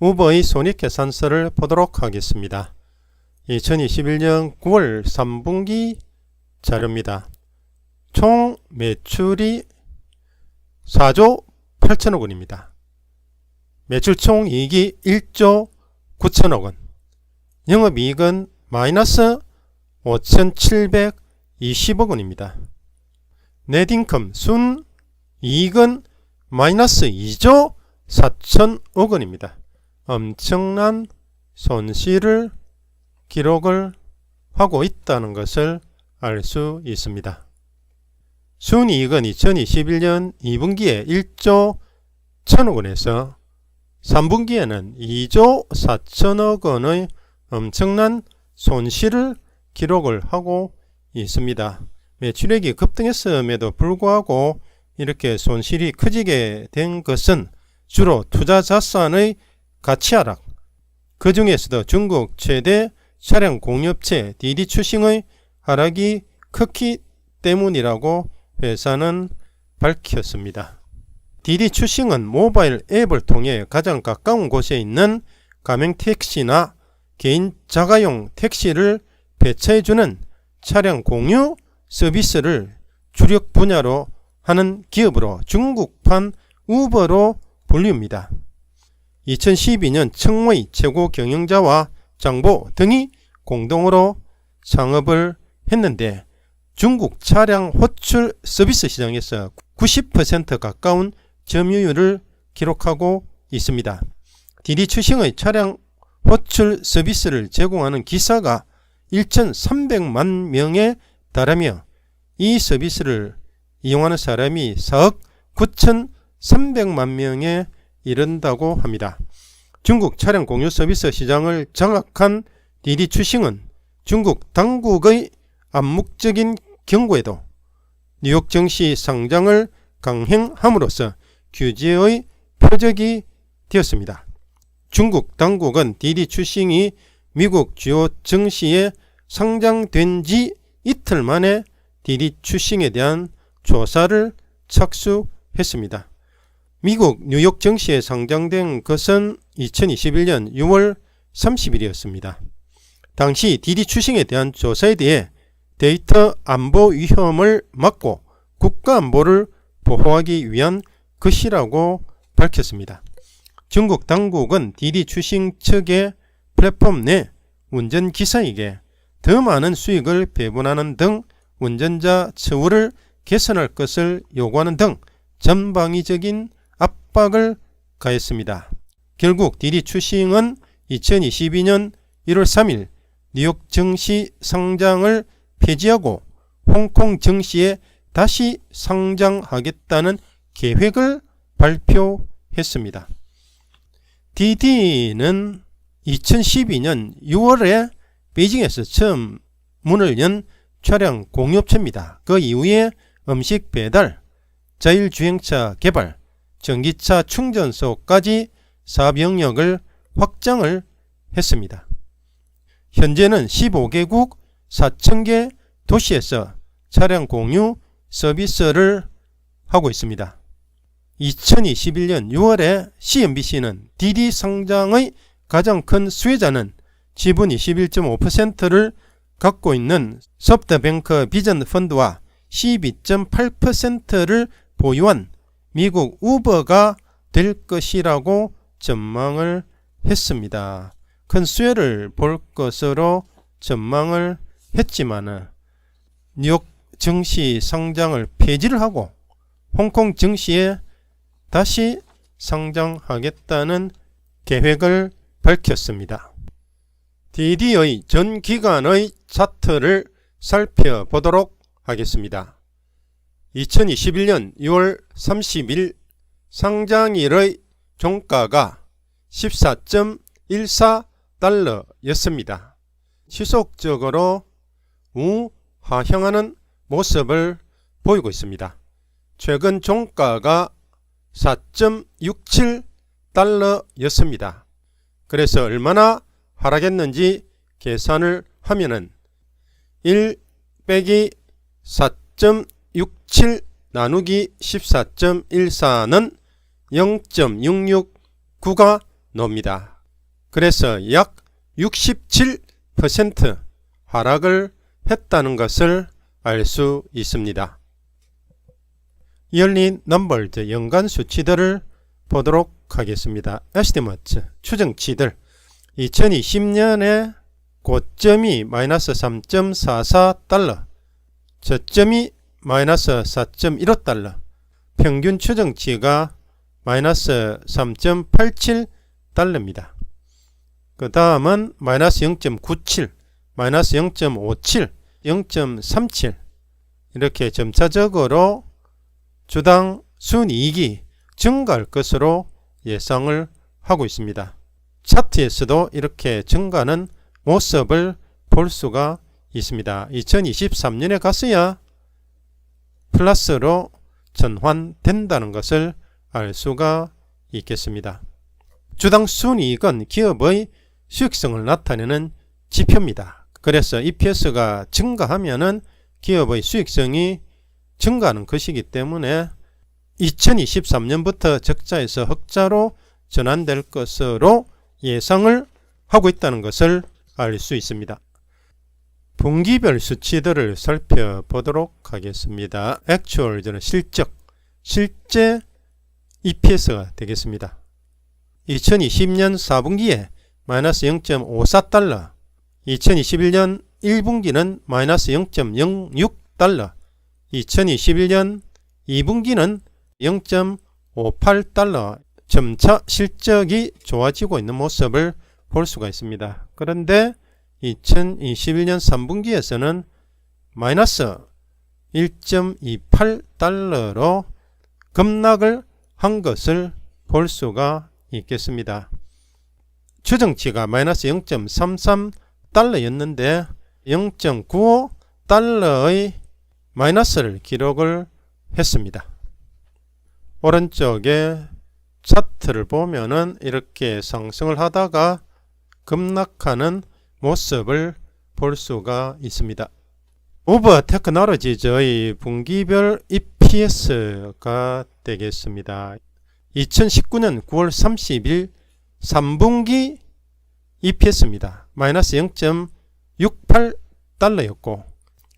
우버의 손익계산서를 보도록 하겠습니다. 2021년 9월 3분기 자료입니다. 총 매출이 4조 8천억 원입니다. 매출 총 이익이 1조 9천억 원, 영업이익은 마이너스 5,720억 원입니다. 넷인컴 순이익은 마이너스 2조 4천억 원입니다. 엄청난 손실을 기록을 하고 있다는 것을 알 수 있습니다. 순이익은 2021년 2분기에 1조 1천억 원에서 3분기에는 2조 4천억 원의 엄청난 손실을 기록을 하고 있습니다. 매출액이 급등했음에도 불구하고 이렇게 손실이 커지게 된 것은 주로 투자자산의 가치 하락, 그 중에서도 중국 최대 차량 공유업체 디디추싱의 하락이 크기 때문이라고 회사는 밝혔습니다. 디디추싱은 모바일 앱을 통해 가장 가까운 곳에 있는 가맹택시나 개인 자가용 택시를 배차해주는 차량 공유 서비스를 주력 분야로 하는 기업으로 중국판 우버로 불립니다. 2012년 청의 최고 경영자와 장보 등이 공동으로 창업을 했는데 중국 차량 호출 서비스 시장에서 90% 가까운 점유율을 기록하고 있습니다. 디디추싱의 차량 호출 서비스를 제공하는 기사가 1,300만 명에 달하며 이 서비스를 이용하는 사람이 4억 9,300만 명에 이른다고 합니다. 중국 차량 공유 서비스 시장을 장악한 디디추싱은 중국 당국의 암묵적인 경고에도 뉴욕 증시 상장을 강행함으로써 규제의 표적이 되었습니다. 중국 당국은 디디추싱이 미국 주요 증시에 상장된 지 이틀 만에 디디추싱에 대한 조사를 착수했습니다. 미국 뉴욕 증시에 상장된 것은 2021년 6월 30일이었습니다. 당시 디디추싱에 대한 조사에 대해 데이터 안보 위험을 막고 국가 안보를 보호하기 위한 것이라고 밝혔습니다. 중국 당국은 디디추싱 측의 플랫폼 내 운전기사에게 더 많은 수익을 배분하는 등 운전자 처우를 개선할 것을 요구하는 등 전방위적인 압박을 가했습니다. 결국 디디추싱은 2022년 1월 3일 뉴욕 증시 상장을 폐지하고 홍콩 증시에 다시 상장하겠다는 계획을 발표했습니다. 디디는 2012년 6월에 베이징에서 처음 문을 연 차량 공유업체입니다. 그 이후에 음식 배달, 자율주행차 개발, 전기차 충전소까지 사업 영역을 확장을 했습니다. 현재는 15개국 4,000개 도시에서 차량 공유 서비스를 하고 있습니다. 2021년 6월에 CNBC는 디디 상장의 가장 큰 수혜자는 지분 21.5%를 갖고 있는 소프트뱅크 비전 펀드와 12.8%를 보유한 미국 우버가 될 것이라고 전망을 했습니다. 큰 수혜를 볼 것으로 전망을 했지만 뉴욕 증시 상장을 폐지를 하고 홍콩 증시에 다시 상장하겠다는 계획을 밝혔습니다. 디디의 전 기간의 차트를 살펴보도록 하겠습니다. 2021년 6월 30일 상장일의 종가가 14.14달러였습니다. 지속적으로 우하향하는 모습을 보이고 있습니다. 최근 종가가 4.67달러였습니다. 그래서 얼마나 하락했는지 계산을 하면은 1 빼기 4.67 나누기 14.14는 0.669가 놓습니다. 그래서 약 67% 하락을 했다는 것을 알 수 있습니다. 이얼리 넘버즈 연간 수치들을 보도록 하겠습니다. 에스티머츠 추정치들 2020년에 고점이 마이너스 3.44달러, 저점이 마이너스 4.15달러, 평균 추정치가 마이너스 3.87달러입니다. 그 다음은 마이너스 0.97, 마이너스 0.57, 0.37 이렇게 점차적으로 주당 순이익이 증가할 것으로 예상을 하고 있습니다. 차트에서도 이렇게 증가하는 모습을 볼 수가 있습니다. 2023년에 갔어야 플러스로 전환된다는 것을 알 수가 있겠습니다. 주당 순이익은 기업의 수익성을 나타내는 지표입니다. 그래서 EPS가 증가하면은 기업의 수익성이 증가하는 것이기 때문에 2023년부터 적자에서 흑자로 전환될 것으로 예상을 하고 있다는 것을 알 수 있습니다. 분기별 수치들을 살펴보도록 하겠습니다. 액추얼 실적, 실제 EPS가 되겠습니다. 2020년 4분기에 마이너스 0.54달러, 2021년 1분기는 마이너스 0.06달러, 2021년 2분기는 0.58달러, 점차 실적이 좋아지고 있는 모습을 볼 수가 있습니다. 그런데 2021년 3분기에서는 마이너스 1.28달러로 급락을 한 것을 볼 수가 있겠습니다. 추정치가 마이너스 0.33달러였는데 0.95달러의 마이너스를 기록을 했습니다. 오른쪽에 차트를 보면은 이렇게 상승을 하다가 급락하는 모습을 볼 수가 있습니다. 우버 테크놀로지즈의 분기별 EPS가 되겠습니다. 2019년 9월 30일 3분기 EPS입니다. 마이너스 0.68달러였고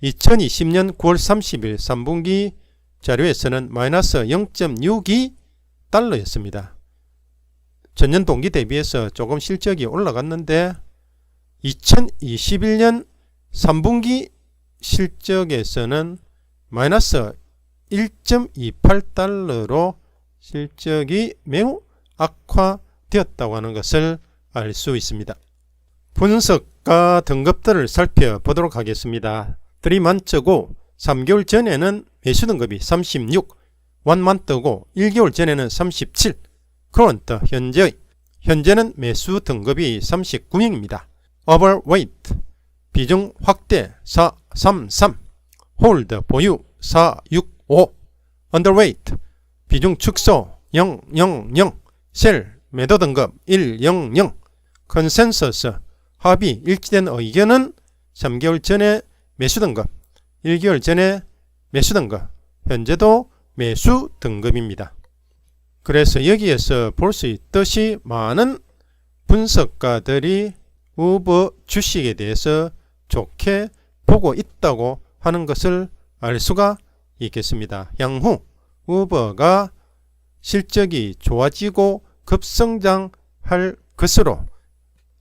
2020년 9월 30일 3분기 자료에서는 마이너스 0.62달러였습니다. 전년 동기 대비해서 조금 실적이 올라갔는데 2021년 3분기 실적에서는 마이너스 1.28달러로 실적이 매우 악화되었다고 하는 것을 알 수 있습니다. 분석가 등급들을 살펴보도록 하겠습니다. 3만트고 3개월 전에는 매수 등급이 36, 1만트고 1개월 전에는 37, 크런트 현재는 매수 등급이 39명입니다. overweight 비중 확대 433, 홀드 보유 465, underweight 비중 축소 000, 셀 매도 등급 100, 컨센서스 합의 일치된 의견은 3개월 전에 매수 등급, 1개월 전에 매수 등급, 현재도 매수 등급입니다. 그래서 여기에서 볼 수 있듯이 많은 분석가들이 우버 주식에 대해서 좋게 보고 있다고 하는 것을 알 수가 있겠습니다. 향후 우버가 실적이 좋아지고 급성장할 것으로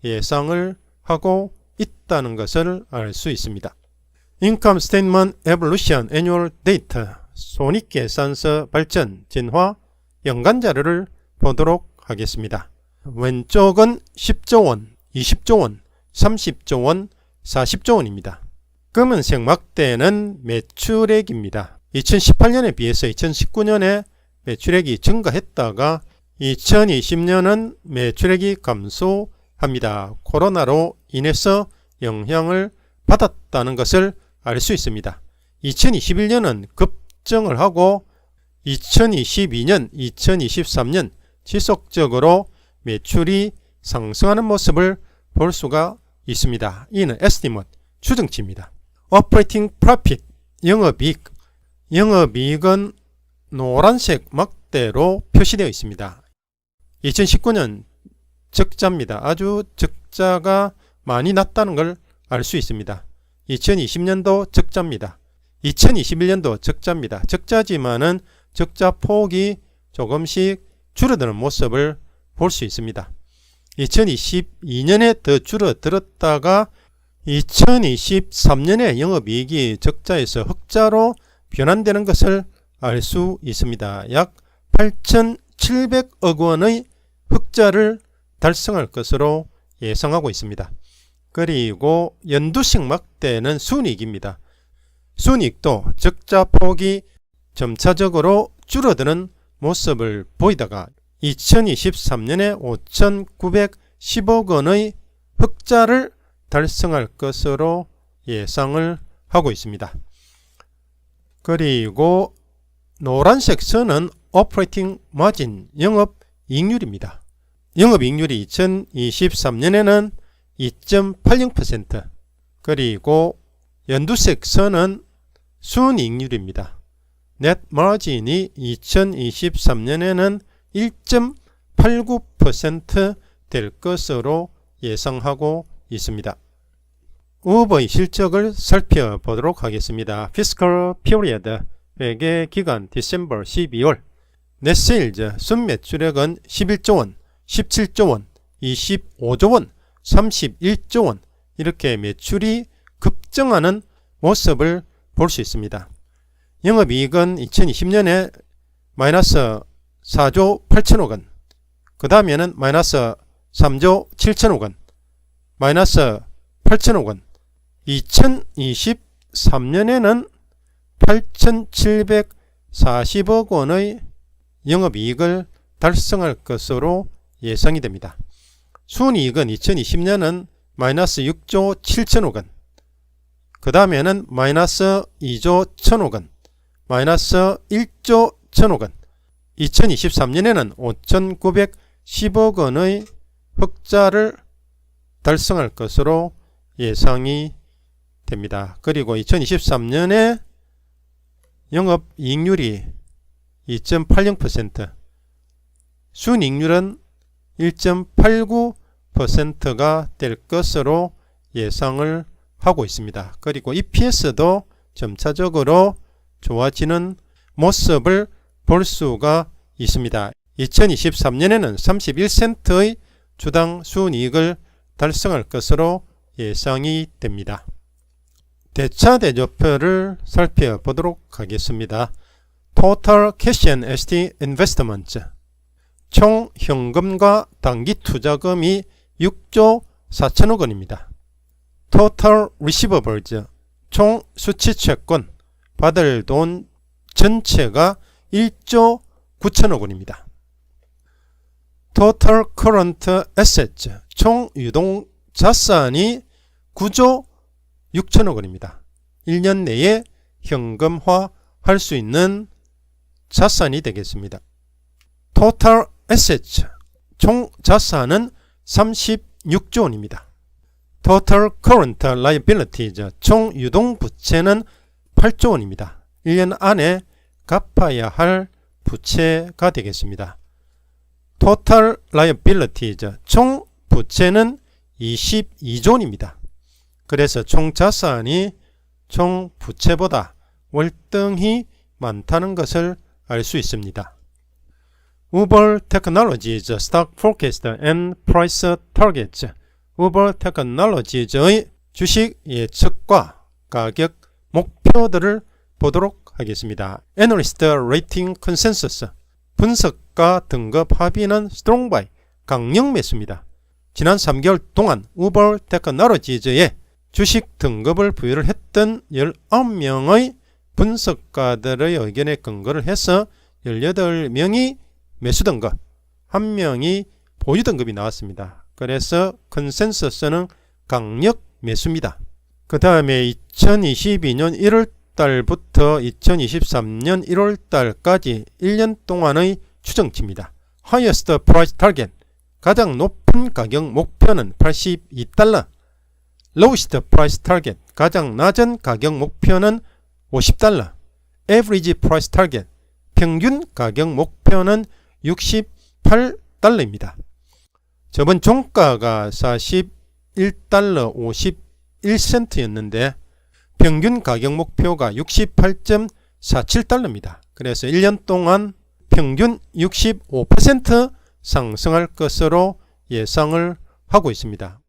예상을 하고 있다는 것을 알 수 있습니다. 인컴 스테이트먼트 에볼루션 애뉴얼 데이터 손익계산서 발전 진화 연간 자료를 보도록 하겠습니다. 왼쪽은 10조 원, 20조 원, 30조 원, 40조 원입니다. 검은색 막대는 매출액입니다. 2018년에 비해서 2019년에 매출액이 증가했다가 2020년은 매출액이 감소합니다. 코로나로 인해서 영향을 받았다는 것을 알 수 있습니다. 2021년은 급증을 하고 2022년, 2023년 지속적으로 매출이 상승하는 모습을 볼 수가 있습니다. 이는 에스티머트 추정치입니다. Operating Profit 영업이익, 영업이익은 노란색 막대로 표시되어 있습니다. 2019년 적자입니다. 아주 적자가 많이 났다는 걸 알 수 있습니다. 2020년도 적자입니다. 2021년도 적자입니다. 적자지만은 적자 폭이 조금씩 줄어드는 모습을 볼 수 있습니다. 2022년에 더 줄어들었다가 2023년에 영업이익이 적자에서 흑자로 변환되는 것을 알 수 있습니다. 약 8,700억 원의 흑자를 달성할 것으로 예상하고 있습니다. 그리고 연두식 막대는 순이익입니다. 순이익도 적자 폭이 점차적으로 줄어드는 모습을 보이다가 2023년에 5,910억 원의 흑자를 달성할 것으로 예상을 하고 있습니다. 그리고 노란색 선은 오퍼레이팅 마진 영업이익률입니다. 영업이익률이 2023년에는 2.80%, 그리고 연두색 선은 순이익률입니다. 넷 마진이 2023년에는 1.89% 될 것으로 예상하고 있습니다. 우버의 실적을 살펴보도록 하겠습니다. Fiscal Period 회계 기간 디셈버 12월 넷 세일즈 순매출액은 11조 원, 17조 원, 25조 원, 31조 원 이렇게 매출이 급증하는 모습을 볼 수 있습니다. 영업이익은 2020년에 마이너스 4조 8천억 원, 그 다음에는 마이너스 3조 7천억 원, 마이너스 8천억 원, 2023년에는 8,740억 원의 영업이익을 달성할 것으로 예상이 됩니다. 순이익은 2020년은 마이너스 6조 7천억 원, 그 다음에는 마이너스 2조 1천억 원, 마이너스 1조 1천억 원, 2023년에는 5,910억 원의 흑자를 달성할 것으로 예상이 됩니다. 그리고 2023년에 영업이익률이 2.80%, 순이익률은 1.89%가 될 것으로 예상을 하고 있습니다. 그리고 EPS도 점차적으로 좋아지는 모습을 볼 수가 있습니다. 2023년에는 31센트의 주당 순이익을 달성할 것으로 예상이 됩니다. 대차대조표를 살펴보도록 하겠습니다. Total Cash and ST Investments 총 현금과 단기 투자금이 6조 4천억 원입니다. Total Receivables 총 수취채권 받을 돈 전체가 1조 9천억 원입니다. Total Current Assets 총 유동 자산이 9조 6천억 원입니다. 1년 내에 현금화 할 수 있는 자산이 되겠습니다. Total Assets 총 자산은 36조 원입니다. Total Current Liabilities 총 유동 부채는 8조 원입니다. 1년 안에 갚아야 할 부채가 되겠습니다. Total Liabilities 총 부채는 22조 원입니다. 그래서 총 자산이 총 부채보다 월등히 많다는 것을 알 수 있습니다. Uber Technologies Stock Forecast and Price Targets Uber Technologies의 주식 예측과 가격 목표들을 보도록 하겠습니다. Analyst Rating Consensus 분석가 등급 합의는 Strong Buy 강력 매수입니다. 지난 3개월 동안 Uber Technologies에 주식 등급을 부여를 했던 19명의 분석가들의 의견에 근거를 해서 18명이 매수 등급, 1명이 보유 등급이 나왔습니다. 그래서 컨센서스는 강력 매수입니다. 그 다음에 2022년 1월달부터 2023년 1월달까지 1년 동안의 추정치입니다. Highest Price Target 가장 높은 가격 목표는 82달러, Lowest Price Target 가장 낮은 가격 목표는 50달러, Average Price Target 평균 가격 목표는 68달러입니다. 저번 종가가 41달러 51센트였는데 평균 가격 목표가 68.47달러입니다. 그래서 1년 동안 평균 65% 상승할 것으로 예상을 하고 있습니다.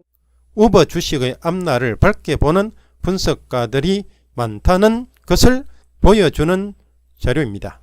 우버 주식의 앞날을 밝게 보는 분석가들이 많다는 것을 보여주는 자료입니다.